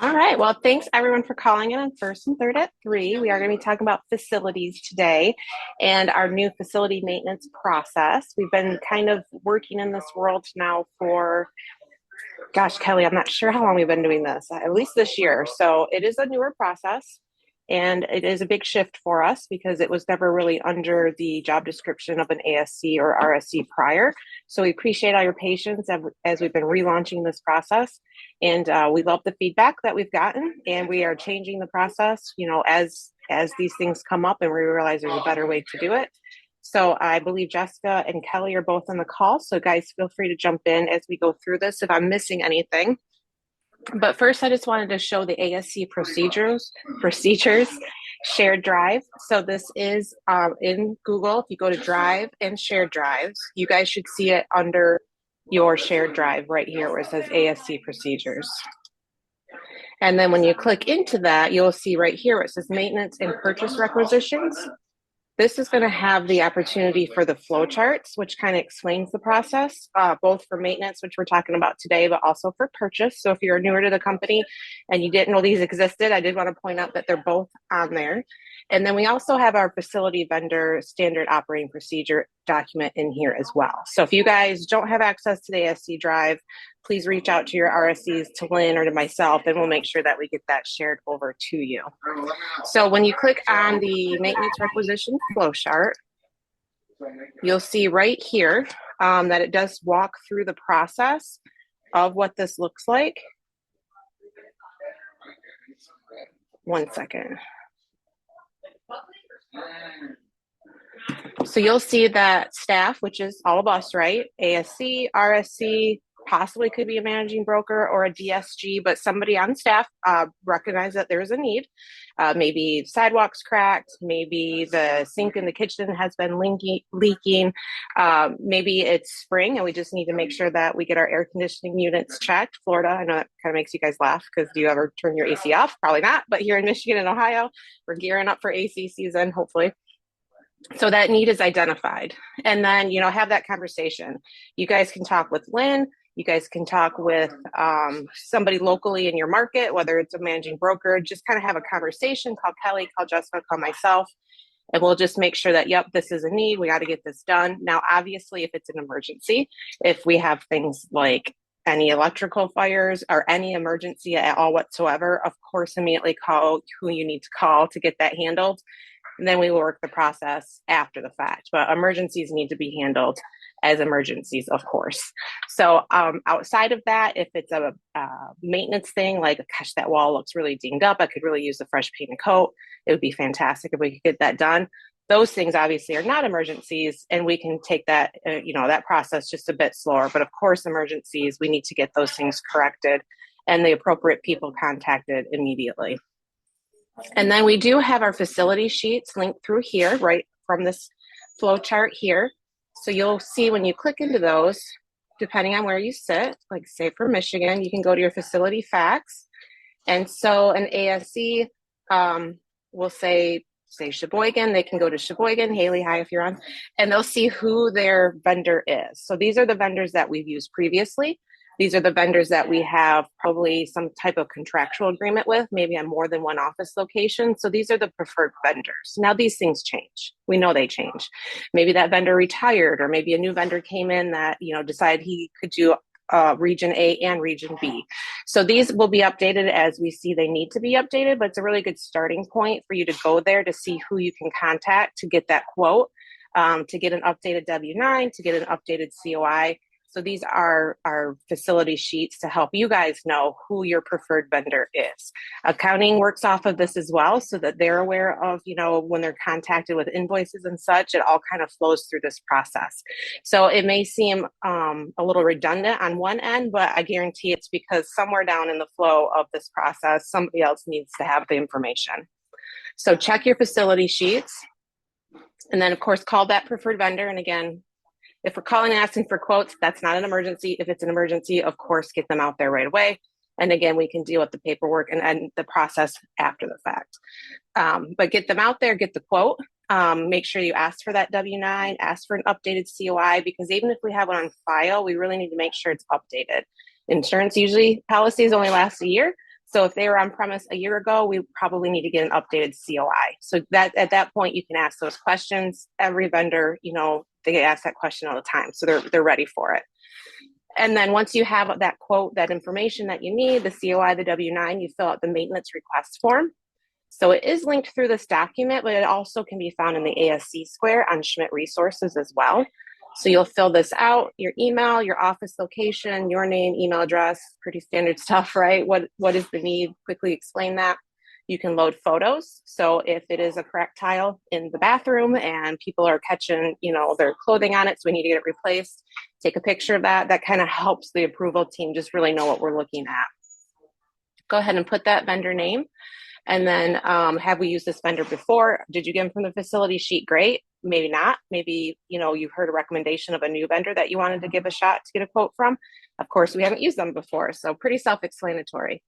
All right. Well, thanks everyone for calling in on first and third at 3. We are going to be talking about facilities today and our new facility maintenance process. We've been kind of working in this world now for, gosh, Kelly, I'm not sure how long we've been doing this, at least this year. So it is a newer process and it is a big shift for us because it was never really under the job description of an ASC or RSC prior. So we appreciate all your patience as we've been relaunching this process. And we love the feedback that we've gotten, and we are changing the process, as these things come up and we realize there's a better way to do it. So I believe Jessica and Kelly are both on the call. So guys, feel free to jump in as we go through this if I'm missing anything. But first, I just wanted to show the ASC procedures shared drive. So this is in Google. If you go to Drive and Shared Drives, you guys should see it under your shared drive right here where it says ASC procedures. And then when you click into that, you'll see right here where it says maintenance and purchase requisitions. This is going to have the opportunity for the flow charts, which kind of explains the process, both for maintenance, which we're talking about today, but also for purchase. So if you're newer to the company and you didn't know these existed, I did want to point out that they're both on there. And then we also have our facility vendor standard operating procedure document in here as well. So if you guys don't have access to the ASC drive, please reach out to your RSCs, to Lynn or to myself, and we'll make sure that we get that shared over to you. So when you click on the maintenance requisition flow chart, you'll see right here that it does walk through the process of what this looks like. One second. So you'll see that staff, which is all of us, right? ASC, RSC, possibly could be a managing broker or a DSG, but somebody on staff recognize that there's a need. Maybe sidewalks cracked, maybe the sink in the kitchen has been leaking, maybe it's spring and we just need to make sure that we get our air conditioning units checked. Florida, I know that kind of makes you guys laugh because do you ever turn your AC off? Probably not, but here in Michigan and Ohio, we're gearing up for AC season, hopefully. So that need is identified. And then, have that conversation. You guys can talk with Lynn. You guys can talk with somebody locally in your market, whether it's a managing broker, just kind of have a conversation, call Kelly, call Jessica, call myself, and we'll just make sure that, yep, this is a need. We got to get this done. Now, obviously, if it's an emergency, if we have things like any electrical fires or any emergency at all whatsoever, of course, immediately call who you need to call to get that handled. And then we will work the process after the fact. But emergencies need to be handled as emergencies, of course. So outside of that, if it's a maintenance thing, like, gosh, that wall looks really dinged up, I could really use a fresh paint and coat. It would be fantastic if we could get that done. Those things obviously are not emergencies, and we can take that, that process just a bit slower. But of course, emergencies, we need to get those things corrected and the appropriate people contacted immediately. And then we do have our facility sheets linked through here, right from this flow chart here. So you'll see when you click into those, depending on where you sit, like say for Michigan, you can go to your facility facts. And so an ASC will say Sheboygan, they can go to Sheboygan, Haley, hi if you're on, and they'll see who their vendor is. So these are the vendors that we've used previously. These are the vendors that we have probably some type of contractual agreement with, maybe on more than one office location. So these are the preferred vendors. Now these things change. We know they change. Maybe that vendor retired, or maybe a new vendor came in that, decided he could do region A and region B. So these will be updated as we see they need to be updated, but it's a really good starting point for you to go there to see who you can contact to get that quote, to get an updated W-9, to get an updated COI. So these are our facility sheets to help you guys know who your preferred vendor is. Accounting works off of this as well, so that they're aware of, when they're contacted with invoices and such, it all kind of flows through this process. So it may seem a little redundant on one end, but I guarantee it's because somewhere down in the flow of this process, somebody else needs to have the information. So check your facility sheets, and then of course, call that preferred vendor. And again, if we're calling and asking for quotes, that's not an emergency. If it's an emergency, of course, get them out there right away. And again, we can deal with the paperwork and the process after the fact. But get them out there, get the quote. Make sure you ask for that W-9, ask for an updated COI, because even if we have one on file, we really need to make sure it's updated. Insurance usually policies only last a year, So if they were on premise a year ago, we probably need to get an updated COI. So that at that point, you can ask those questions. Every vendor, they ask that question all the time. So they're ready for it. And then once you have that quote, that information that you need, the COI, the W-9, you fill out the maintenance request form. So it is linked through this document, but it also can be found in the ASC Square on Schmidt Resources as well. So you'll fill this out, your email, your office location, your name, email address, pretty standard stuff, right? What is the need? Quickly explain that. You can load photos. So if it is a cracked tile in the bathroom and people are catching, their clothing on it, so we need to get it replaced, take a picture of that. That kind of helps the approval team just really know what we're looking at. Go ahead and put that vendor name. And then have we used this vendor before? Did you get them from the facility sheet? Great. Maybe not. Maybe, you've heard a recommendation of a new vendor that you wanted to give a shot to get a quote from. Of course, we haven't used them before. So pretty self-explanatory.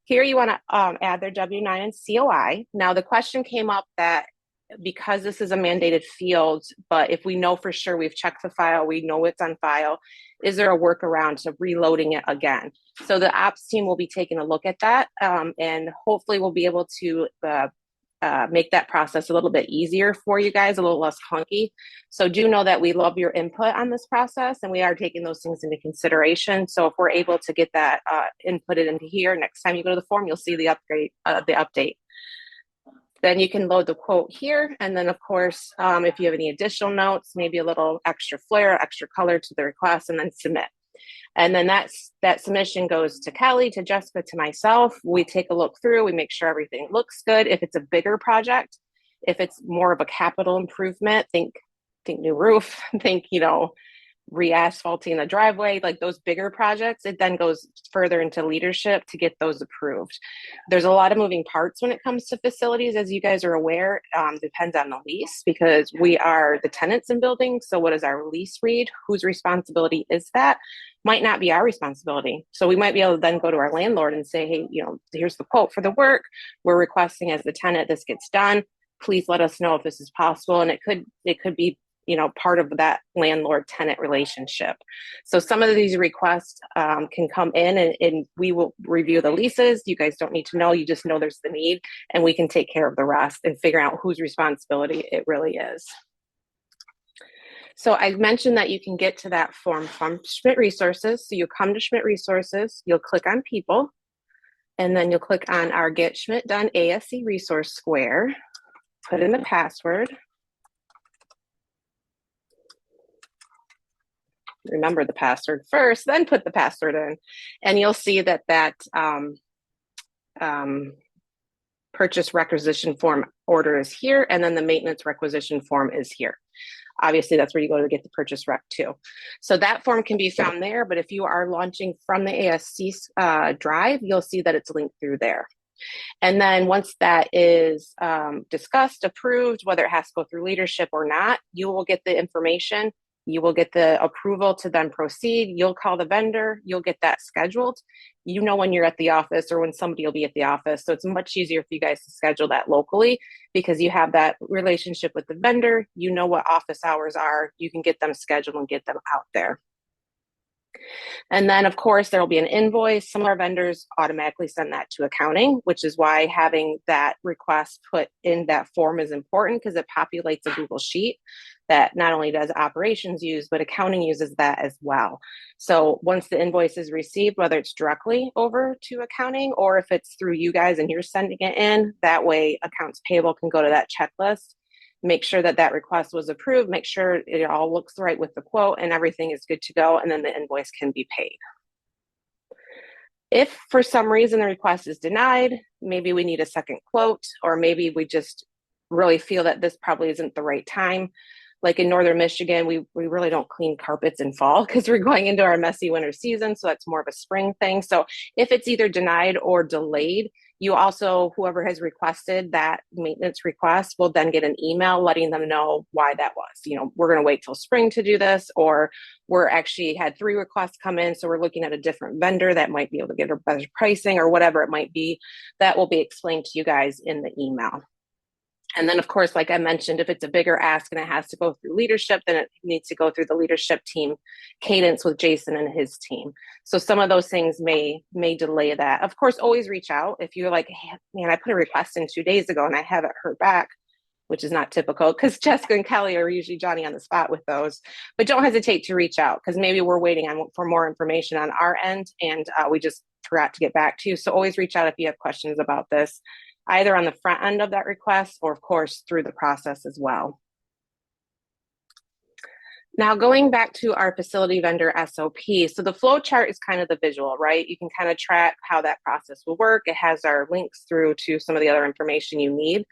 Here you want to add their W-9 and COI. Now the question came up that because this is a mandated field, but if we know for sure we've checked the file, we know it's on file, is there a workaround to reloading it again? So the ops team will be taking a look at that, and hopefully we'll be able to make that process a little bit easier for you guys, a little less clunky. So do know that we love your input on this process, and we are taking those things into consideration. So if we're able to get that inputted into here, next time you go to the form, you'll see the update. Then you can load the quote here. And then of course, if you have any additional notes, maybe a little extra flair, extra color to the request, and then submit. And then that submission goes to Kelly, to Jessica, to myself. We take a look through, we make sure everything looks good. If it's a bigger project, if it's more of a capital improvement, think new roof, think, re-asphalting the driveway, like those bigger projects, it then goes further into leadership to get those approved. There's a lot of moving parts when it comes to facilities, as you guys are aware. Depends on the lease, because we are the tenants in buildings. So what does our lease read? Whose responsibility is that? Might not be our responsibility. So we might be able to then go to our landlord and say, hey, here's the quote for the work. We're requesting as the tenant this gets done. Please let us know if this is possible. And it could be part of that landlord tenant relationship. So some of these requests can come in, and we will review the leases. You guys don't need to know, you just know there's the need, and we can take care of the rest and figure out whose responsibility it really is. So I mentioned that you can get to that form from Schmidt Resources. So you come to Schmidt Resources, you'll click on people, and then you'll click on our Get Schmidt Done ASC Resource Square, put in the password. Remember the password first, then put the password in, and you'll see that purchase requisition form order is here, and then the maintenance requisition form is here. Obviously, that's where you go to get the purchase rec too. So that form can be found there, but if you are launching from the ASC drive, you'll see that it's linked through there. And then once that is discussed, approved, whether it has to go through leadership or not, you will get the information. You will get the approval to then proceed. You'll call the vendor. You'll get that scheduled. When you're at the office or when somebody will be at the office. So it's much easier for you guys to schedule that locally because you have that relationship with the vendor. You know what office hours are. You can get them scheduled and get them out there. And then, of course, there will be an invoice. Some of our vendors automatically send that to accounting, which is why having that request put in that form is important, because it populates a Google Sheet that not only does operations use, but accounting uses that as well. So once the invoice is received, whether it's directly over to accounting or if it's through you guys and you're sending it in, that way accounts payable can go to that checklist, make sure that that request was approved, make sure it all looks right with the quote and everything is good to go, and then the invoice can be paid. If for some reason the request is denied, maybe we need a second quote, or maybe we just really feel that this probably isn't the right time. Like in Northern Michigan, we really don't clean carpets in fall because we're going into our messy winter season. So that's more of a spring thing. So if it's either denied or delayed, you also, whoever has requested that maintenance request will then get an email letting them know why that was. We're going to wait till spring to do this, or we're actually had 3 requests come in. So we're looking at a different vendor that might be able to get a better pricing or whatever it might be. That will be explained to you guys in the email. And then, of course, like I mentioned, if it's a bigger ask and it has to go through leadership, then it needs to go through the leadership team cadence with Jason and his team. So some of those things may delay that. Of course, always reach out if you're like, hey, man, I put a request in 2 days ago and I haven't heard back, which is not typical because Jessica and Kelly are usually Johnny on the spot with those. But don't hesitate to reach out because maybe we're waiting for more information on our end and we just forgot to get back to you. So always reach out if you have questions about this, either on the front end of that request or, of course, through the process as well. Now, going back to our facility vendor SOP, so the flow chart is kind of the visual, right? You can kind of track how that process will work. It has our links through to some of the other information you need,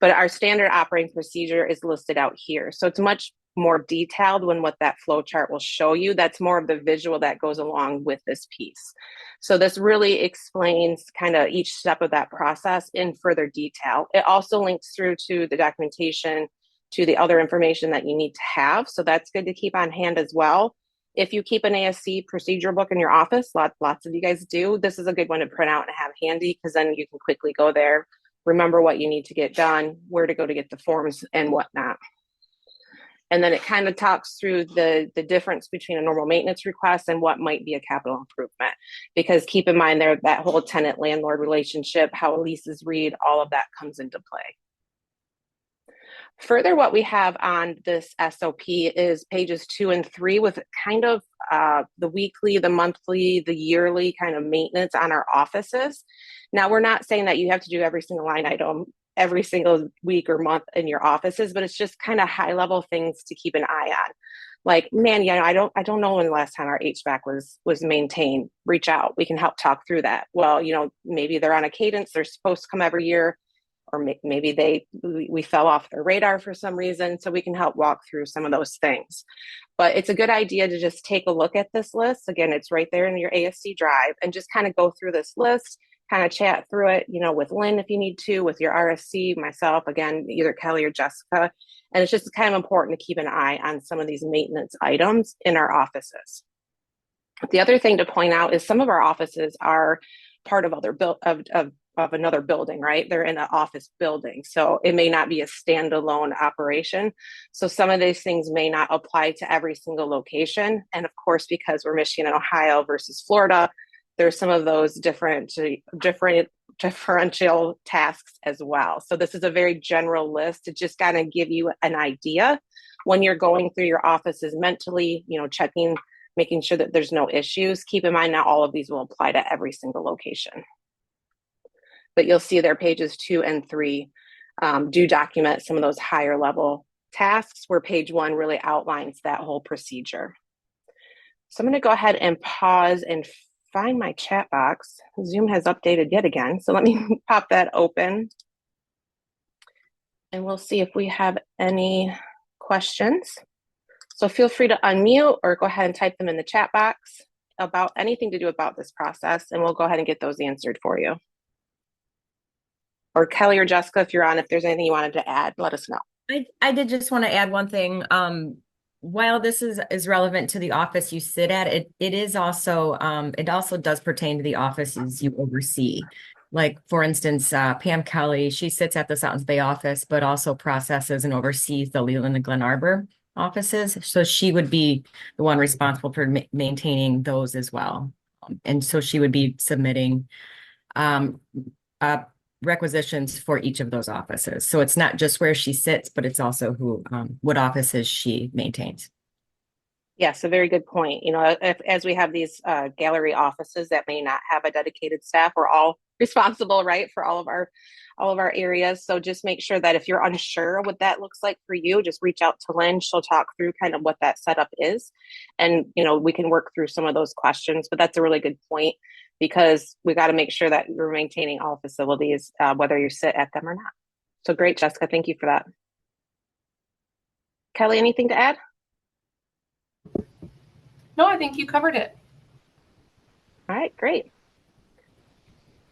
but our standard operating procedure is listed out here. So it's much more detailed when what that flow chart will show you. That's more of the visual that goes along with this piece. So this really explains kind of each step of that process in further detail. It also links through to the documentation, to the other information that you need to have. So that's good to keep on hand as well. If you keep an ASC procedure book in your office, lots of you guys do, this is a good one to print out and have handy because then you can quickly go there, remember what you need to get done, where to go to get the forms and whatnot. And then it kind of talks through the difference between a normal maintenance request and what might be a capital improvement. Because keep in mind there, that whole tenant-landlord relationship, how leases read, all of that comes into play. Further, what we have on this SOP is pages 2 and 3 with kind of the weekly, the monthly, the yearly kind of maintenance on our offices. Now, we're not saying that you have to do every single line item every single week or month in your offices, but it's just kind of high level things to keep an eye on. Like, man, yeah, I don't know when the last time our HVAC was maintained. Reach out. We can help talk through that. Well, maybe they're on a cadence. They're supposed to come every year, or maybe we fell off their radar for some reason. So we can help walk through some of those things. But it's a good idea to just take a look at this list. Again, it's right there in your ASC drive and just kind of go through this list, kind of chat through it, with Lynn if you need to, with your RSC, myself, again, either Kelly or Jessica. And it's just kind of important to keep an eye on some of these maintenance items in our offices. The other thing to point out is some of our offices are part of another building, right? They're in an office building. So it may not be a standalone operation. So some of these things may not apply to every single location. And of course, because we're Michigan and Ohio versus Florida, there's some of those differential tasks as well. So this is a very general list to just kind of give you an idea when you're going through your offices mentally, checking, making sure that there's no issues. Keep in mind, not all of these will apply to every single location. But you'll see their pages 2 and 3 do document some of those higher level tasks where page 1 really outlines that whole procedure. So I'm going to go ahead and pause and find my chat box. Zoom has updated yet again. So let me pop that open and we'll see if we have any questions. So feel free to unmute or go ahead and type them in the chat box about anything to do about this process, and we'll go ahead and get those answered for you. Or Kelly or Jessica, if you're on, if there's anything you wanted to add, let us know. I did just want to add one thing. While this is relevant to the office you sit at, it is also it also does pertain to the offices you oversee. Like, for instance, Pam Kelly, she sits at the Fountains Bay office, but also processes and oversees the Leland and Glen Arbor offices. So she would be the one responsible for maintaining those as well. And so she would be submitting requisitions for each of those offices. So it's not just where she sits, but it's also what offices she maintains. Yes, a very good point. As we have these gallery offices that may not have a dedicated staff, we're all responsible, right, for all of our areas. So just make sure that if you're unsure what that looks like for you, just reach out to Lynn. She'll talk through kind of what that setup is. And, we can work through some of those questions, but that's a really good point because we got to make sure that we're maintaining all facilities, whether you sit at them or not. So great, Jessica. Thank you for that. Kelly, anything to add? No, I think you covered it. All right, great.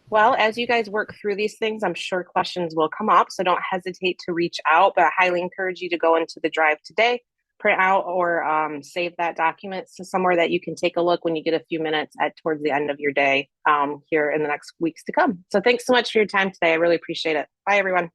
Well, as you guys work through these things, I'm sure questions will come up, so don't hesitate to reach out, but I highly encourage you to go into the drive today, print out or save that document to somewhere that you can take a look when you get a few minutes towards the end of your day here in the next weeks to come. So thanks so much for your time today. I really appreciate it. Bye, everyone.